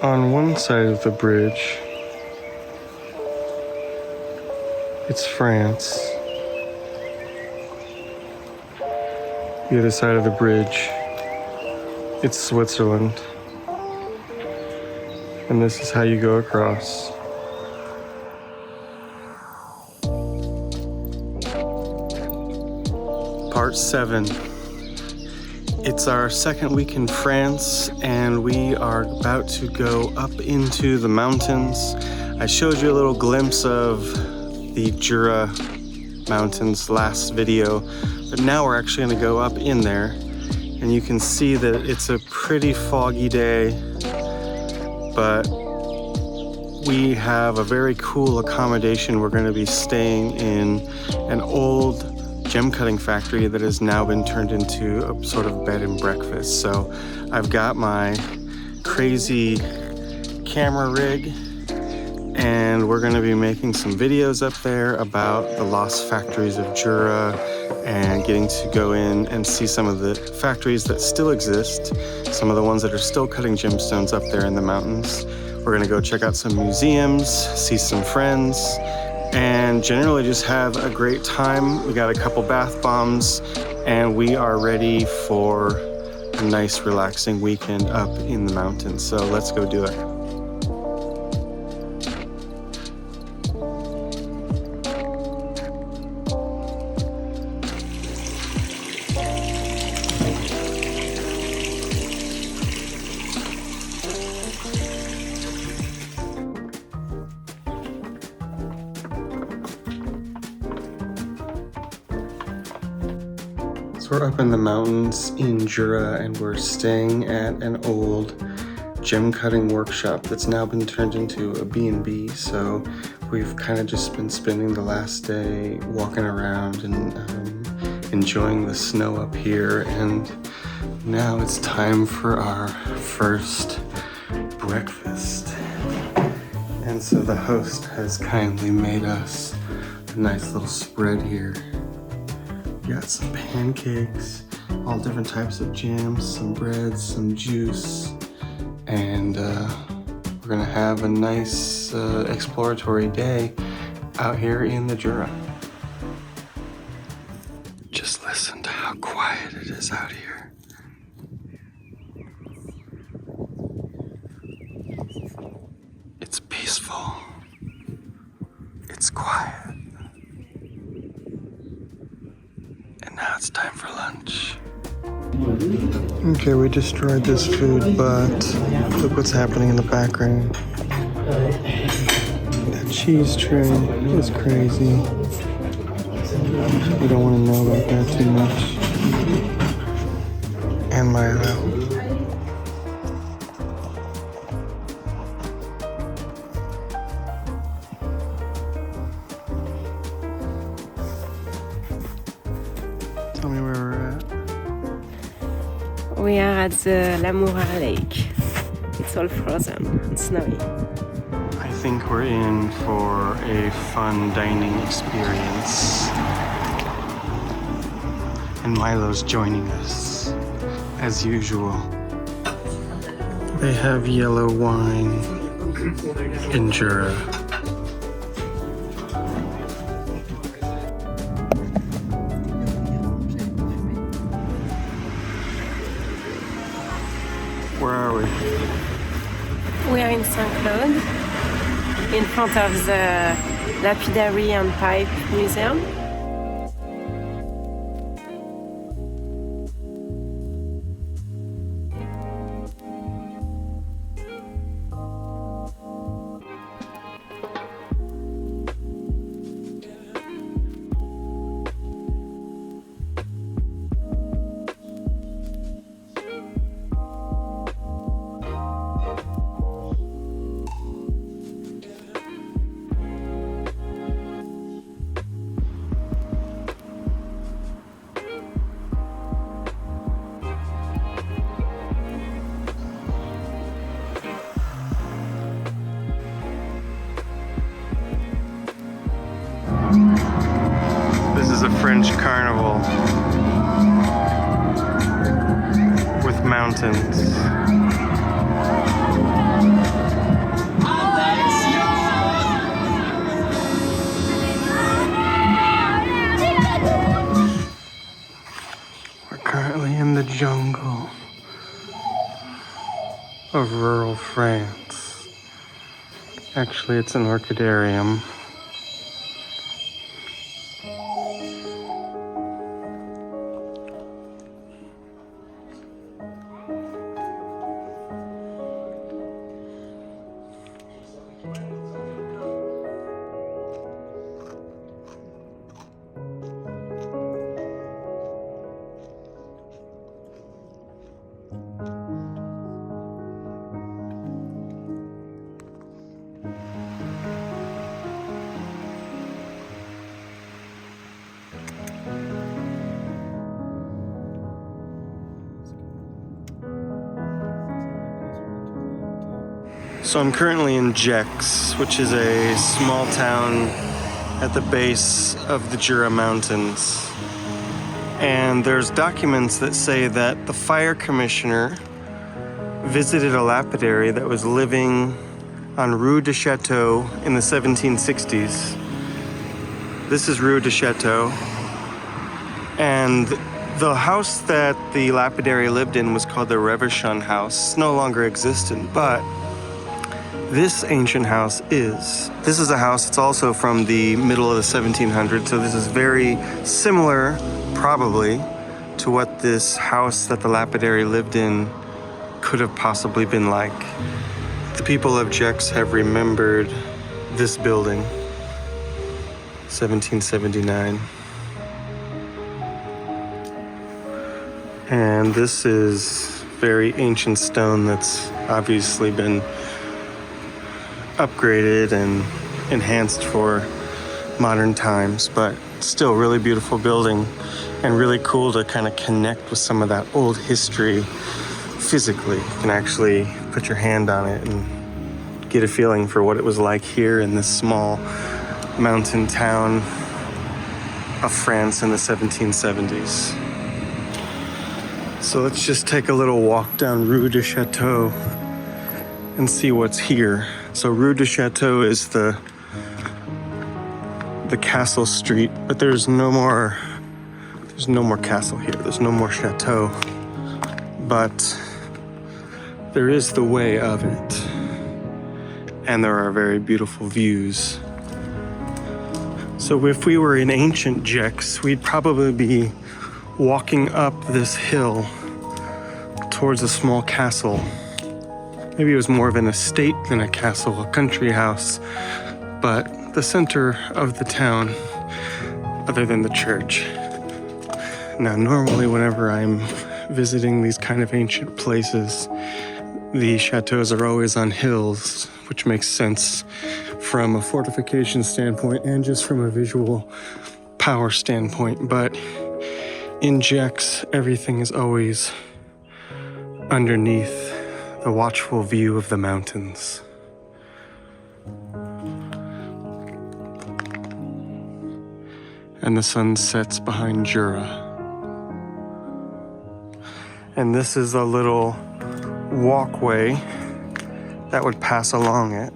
On one side of the bridge, it's France. The other side of the bridge, it's Switzerland. And this is how you go across. Part 7. It's our second week in France, and we are about to go up into the mountains. I showed you a little glimpse of the Jura mountains last video, but now we're actually going to go up in there, and you can see that it's a pretty foggy day, but we have a very cool accommodation. We're going to be staying in an old Gemcutting factory that has now been turned into a sort of bed and breakfast. So I've got my crazy camera rig, and we're going to be making some videos up there about the lost factories of Jura and getting to go in and see some of the factories that still exist, some of the ones that are still cutting gemstones up there in the mountains. We're going to go check out some museums, see some friends, and generally just have a great time. We got a couple bath bombs, and we are ready for a nice relaxing weekend up in the mountains. So let's go do it. So we're up in the mountains in Jura, and we're staying at an old gem cutting workshop that's now been turned into a B&B. So we've kind of just been spending the last day walking around and enjoying the snow up here. And now it's time for our first breakfast. And so the host has kindly made us a nice little spread here. We got some pancakes, all different types of jams, some breads, some juice, and we're gonna have a nice exploratory day out here in the Jura. Just listen to how quiet it is out here. It's peaceful. It's quiet. Now it's time for lunch. Okay, we destroyed this food, but look what's happening in the background. That cheese tray is crazy. We don't want to know about that too much. And Milo. Tell me where we're at. We are at the Lamoura Lake. It's all frozen and snowy. I think we're in for a fun dining experience. And Milo's joining us, as usual. They have yellow wine in Jura. Where are we? We are in Saint-Claude, in front of the Lapidary and Pipe Museum. This is a French carnival with mountains. jungle of rural France. Actually, it's an orchidarium. So I'm currently in Gex, which is a small town at the base of the Jura mountains. And there's documents that say that the fire commissioner visited a lapidary that was living on Rue de Chateau in the 1760s. This is Rue de Chateau. And the house that the lapidary lived in was called the Reverchon house. It's no longer existent, but this ancient house is. This is a house that's also from the middle of the 1700s, so this is very similar, probably, to what this house that the lapidary lived in could have possibly been like. The people of Gex have remembered this building, 1779. And this is very ancient stone that's obviously been upgraded and enhanced for modern times, but still really beautiful building and really cool to kind of connect with some of that old history physically. You can actually put your hand on it and get a feeling for what it was like here in this small mountain town of France in the 1770s. So let's just take a little walk down Rue de Chateau and see what's here. So Rue de Chateau is the castle street, but there's no more castle here. There's no more chateau, but there is the way of it, and there are very beautiful views. So if we were in ancient Gex, we'd probably be walking up this hill towards a small castle. Maybe it was more of an estate than a castle, a country house, but the center of the town, other than the church. Now, normally whenever I'm visiting these kind of ancient places, the chateaus are always on hills, which makes sense from a fortification standpoint and just from a visual power standpoint. But in Gex, everything is always underneath the watchful view of the mountains. And the sun sets behind Jura. And this is a little walkway that would pass along it.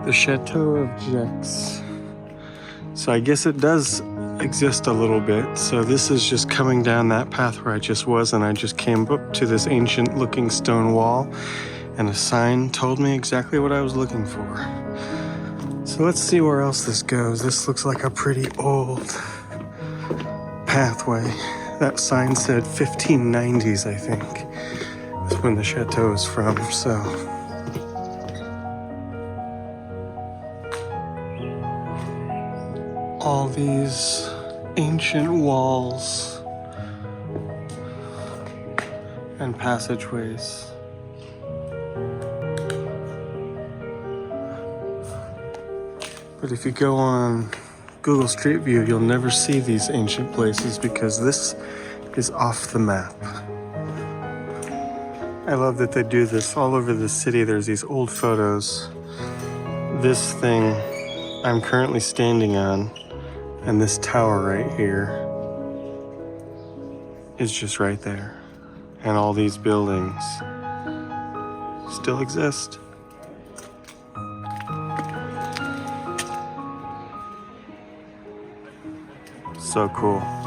The Chateau of Gex. So I guess it does exist a little bit. So this is just coming down that path where I just was, and I just came up to this ancient looking stone wall, and a sign told me exactly what I was looking for. So let's see where else this goes. This looks like a pretty old pathway. That sign said 1590s, I think. That's when the chateau is from, so. All these ancient walls and passageways. But if you go on Google Street View, you'll never see these ancient places because this is off the map. I love that they do this all over the city. There's these old photos. This thing I'm currently standing on, and this tower right here is just right there. And all these buildings still exist. So cool.